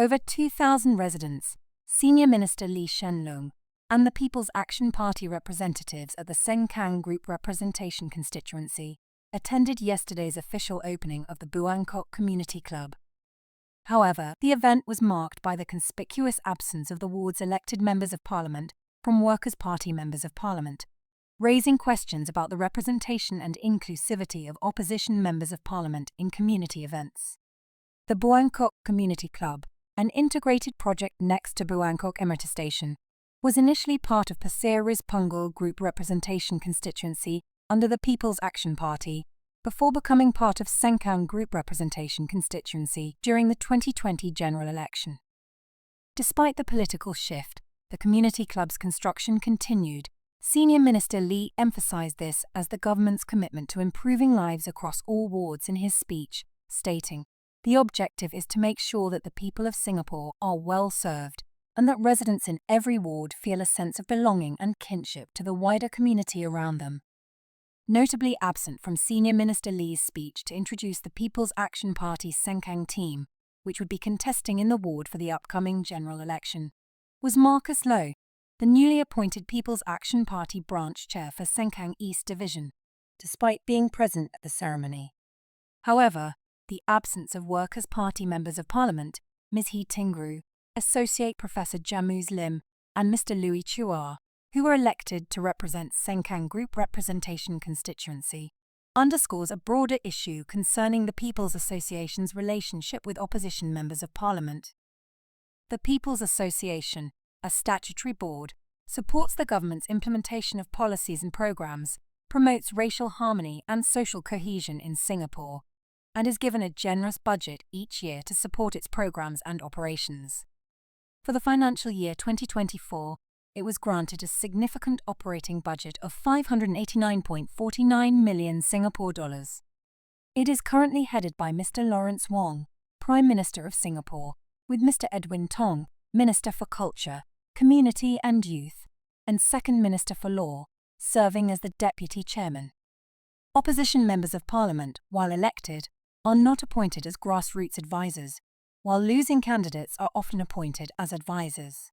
Over 2,000 residents, Senior Minister Lee Hsien Loong, and the People's Action Party representatives at the Sengkang Group Representation Constituency attended yesterday's official opening of the Buangkok Community Club. However, the event was marked by the conspicuous absence of the ward's elected members of parliament from Workers' Party members of parliament, raising questions about the representation and inclusivity of opposition members of parliament in community events. The Buangkok Community Club, an integrated project next to Buangkok MRT station, was initially part of Pasir Ris Punggol Group Representation Constituency under the People's Action Party, before becoming part of Sengkang Group Representation Constituency during the 2020 general election. Despite the political shift, the community club's construction continued. Senior Minister Lee emphasized this as the government's commitment to improving lives across all wards in his speech, stating, "The objective is to make sure that the people of Singapore are well served and that residents in every ward feel a sense of belonging and kinship to the wider community around them." Notably absent from Senior Minister Lee's speech to introduce the People's Action Party's Sengkang team, which would be contesting in the ward for the upcoming general election, was Marcus Loh, the newly appointed People's Action Party branch chair for Sengkang East Division, despite being present at the ceremony. However, the absence of Workers' Party members of Parliament, Ms. Hee Tingru, Associate Professor Jamuz Lim, and Mr. Louis Chua, who were elected to represent Sengkang Group Representation Constituency, underscores a broader issue concerning the People's Association's relationship with opposition members of Parliament. The People's Association, a statutory board, supports the government's implementation of policies and programs, promotes racial harmony and social cohesion in Singapore, and is given a generous budget each year to support its programs and operations. For the financial year 2024, it was granted a significant operating budget of 589.49 million Singapore dollars. It is currently headed by Mr. Lawrence Wong, Prime Minister of Singapore, with Mr. Edwin Tong, Minister for Culture, Community and Youth, and Second Minister for Law, serving as the Deputy Chairman. Opposition members of Parliament, while elected, are not appointed as grassroots advisors, while losing candidates are often appointed as advisors.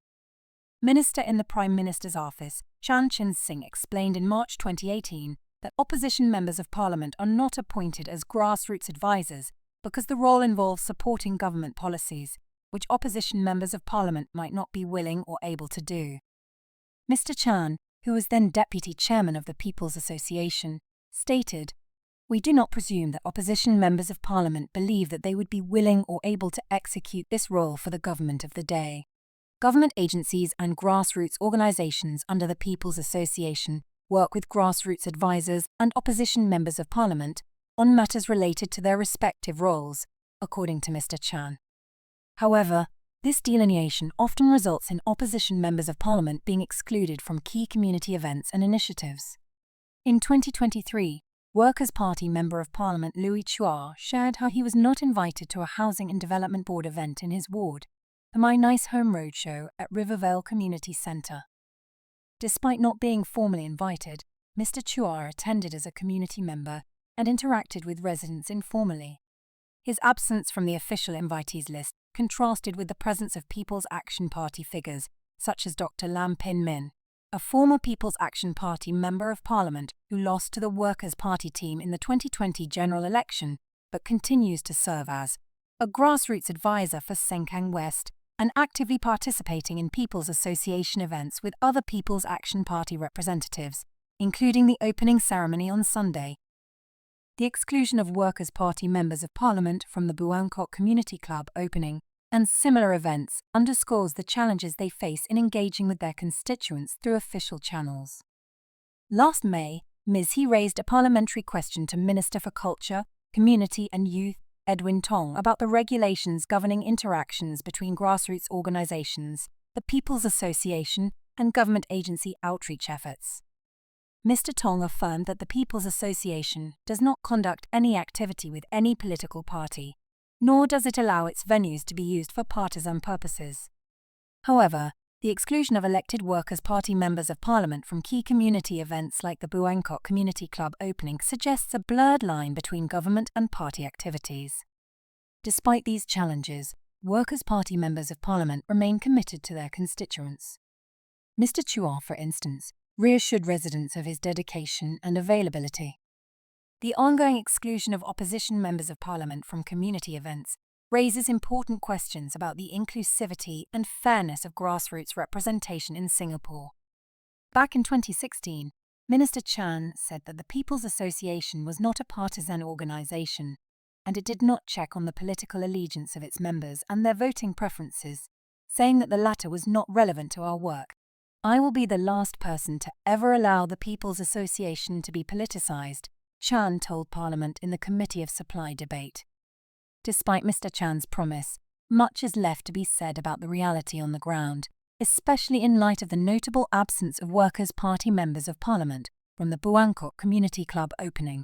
Minister in the Prime Minister's office, Chan Chin Sing, explained in March 2018 that opposition members of Parliament are not appointed as grassroots advisors because the role involves supporting government policies, which opposition members of Parliament might not be willing or able to do. Mr. Chan, who was then Deputy Chairman of the People's Association, stated, "We do not presume that opposition members of Parliament believe that they would be willing or able to execute this role for the government of the day. Government agencies and grassroots organisations under the People's Association work with grassroots advisors and opposition members of Parliament on matters related to their respective roles," according to Mr. Chan. However, this delineation often results in opposition members of Parliament being excluded from key community events and initiatives. In 2023, Workers' Party Member of Parliament Louis Chua shared how he was not invited to a Housing and Development Board event in his ward, the My Nice Home Roadshow at Rivervale Community Centre. Despite not being formally invited, Mr. Chua attended as a community member and interacted with residents informally. His absence from the official invitees list contrasted with the presence of People's Action Party figures such as Dr. Lam Pin Min, a former People's Action Party Member of Parliament who lost to the Workers' Party team in the 2020 general election but continues to serve as a grassroots advisor for Sengkang West and actively participating in People's Association events with other People's Action Party representatives, including the opening ceremony on Sunday. The exclusion of Workers' Party members of Parliament from the Buangkok Community Club opening and similar events underscores the challenges they face in engaging with their constituents through official channels. Last May, Ms. Hee raised a parliamentary question to Minister for Culture, Community and Youth, Edwin Tong, about the regulations governing interactions between grassroots organisations, the People's Association, and government agency outreach efforts. Mr. Tong affirmed that the People's Association does not conduct any activity with any political party, nor does it allow its venues to be used for partisan purposes. However, the exclusion of elected Workers' Party members of Parliament from key community events like the Buangkok Community Club opening suggests a blurred line between government and party activities. Despite these challenges, Workers' Party members of Parliament remain committed to their constituents. Mr. Chua, for instance, reassured residents of his dedication and availability. The ongoing exclusion of opposition members of Parliament from community events raises important questions about the inclusivity and fairness of grassroots representation in Singapore. Back in 2016, Minister Chan said that the People's Association was not a partisan organisation, and it did not check on the political allegiance of its members and their voting preferences, saying that the latter was not relevant to our work. I will be the last person to ever allow the People's Association to be politicised, Chan told Parliament in the Committee of Supply debate. Despite Mr. Chan's promise, much is left to be said about the reality on the ground, especially in light of the notable absence of Workers' Party members of Parliament from the Buangkok Community Club opening.